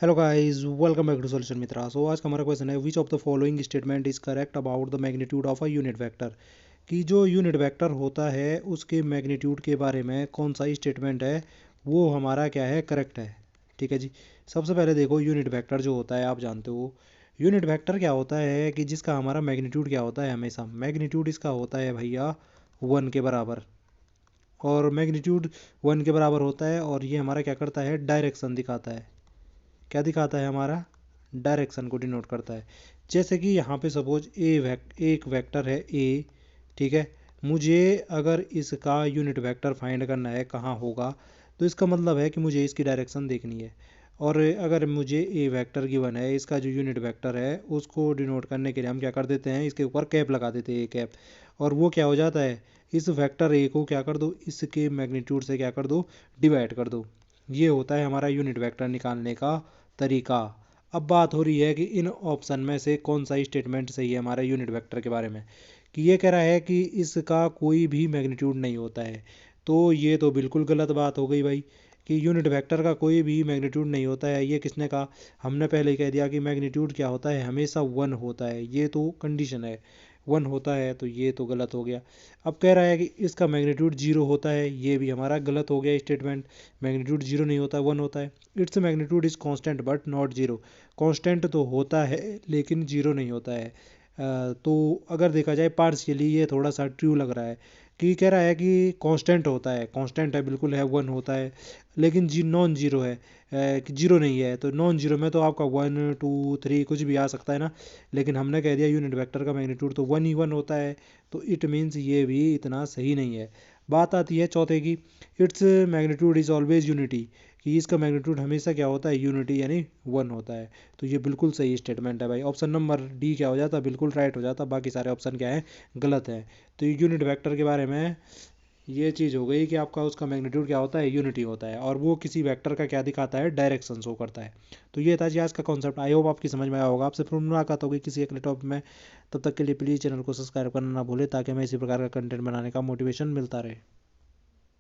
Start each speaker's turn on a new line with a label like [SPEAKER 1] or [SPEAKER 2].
[SPEAKER 1] Hello guys, welcome back to solution Mitra. So आज का हमारा क्वेश्चन है, which of the following statement is correct about the magnitude of a unit vector. कि जो unit vector होता है उसके मैग्नीट्यूड के बारे में कौन सा स्टेटमेंट है वो हमारा क्या है, करेक्ट है। ठीक है जी। सबसे पहले देखो, यूनिट वेक्टर जो होता है आप जानते हो, यूनिट वेक्टर क्या होता है कि जिसका हमारा मैग्नीट्यूड क्या होता है, हमेशा मैग्नीट्यूड इसका होता है भैया 1 के बराबर। और मैग्नीट्यूड 1 के बराबर होता है और ये हमारा क्या करता है, डायरेक्शन दिखाता है। क्या दिखाता है, हमारा डायरेक्शन को डिनोट करता है। जैसे कि यहाँ पे सपोज एक वेक्टर है ए। ठीक है। मुझे अगर इसका यूनिट वेक्टर फाइंड करना है कहाँ होगा, तो इसका मतलब है कि मुझे इसकी डायरेक्शन देखनी है। और अगर मुझे ए वेक्टर गिवन है, इसका जो यूनिट वेक्टर है उसको डिनोट करने के लिए हम क्या कर देते हैं, इसके ऊपर कैप लगा देते हैं, ए कैप। और वो क्या हो जाता है, इस वेक्टर ए को क्या कर दो, इसके मैग्नीट्यूड से क्या कर दो, डिवाइड कर दो। ये होता है हमारा यूनिट वेक्टर निकालने का तरीका। अब बात हो रही है कि इन ऑप्शन में से कौन सा स्टेटमेंट सही है हमारे यूनिट वेक्टर के बारे में। कि ये कह रहा है कि इसका कोई भी मैग्नीट्यूड नहीं होता है, तो ये तो बिल्कुल गलत बात हो गई भाई। कि यूनिट वेक्टर का कोई भी मैग्नीट्यूड नहीं होता है, ये किसने कहा, हमने पहले ही कह दिया कि मैग्नीट्यूड क्या होता है, हमेशा 1 होता है। ये तो कंडीशन है, 1 होता है, तो ये तो गलत हो गया। अब कह रहा है कि इसका मैग्नीट्यूड 0 होता है, ये भी हमारा गलत हो गया स्टेटमेंट। मैग्नीट्यूड 0 नहीं होता है, 1 होता है। Its magnitude is constant but not 0। Constant तो होता है लेकिन 0 नहीं होता है। तो अगर देखा जाए पार्शियली ये थोड़ा सा ट्रू लग रहा है। कि कह रहा है कि कांस्टेंट होता है, कांस्टेंट है, बिल्कुल है, 1 होता है। लेकिन जी नॉन जीरो है, कि जीरो नहीं है। तो नॉन जीरो में तो आपका 1 2 3 कुछ भी आ सकता है ना। लेकिन हमने कह दिया यूनिट वेक्टर का मैग्नीट्यूड तो 1 ही 1 होता है। तो इट मीन्स ये भी इतना सही नहीं है। बात आती है चौथे की, its magnitude is always unity. कि इसका मैग्नीट्यूड हमेशा क्या होता है, यूनिटी यानी 1 होता है। तो ये बिल्कुल सही स्टेटमेंट है भाई। ऑप्शन नंबर डी क्या हो जाता, बिल्कुल राइट हो जाता। बाकी सारे ऑप्शन क्या है, गलत है। तो ये यूनिट वेक्टर के बारे में ये चीज़ हो गई कि आपका उसका मैग्नीट्यूड क्या होता है, यूनिटी होता है। और वो किसी वेक्टर का क्या दिखाता है, डायरेक्शन शो करता है। तो ये था जी आज का कॉन्सेप्ट। आई होप आपकी समझ में आया होगा। आपसे फिर मुलाकात होगी किसी अगले टॉपिक में। तब तक के लिए प्लीज़ चैनल को सब्सक्राइब करना ना भूलें, ताकि हमें इसी प्रकार का कंटेंट बनाने का मोटिवेशन मिलता रहे।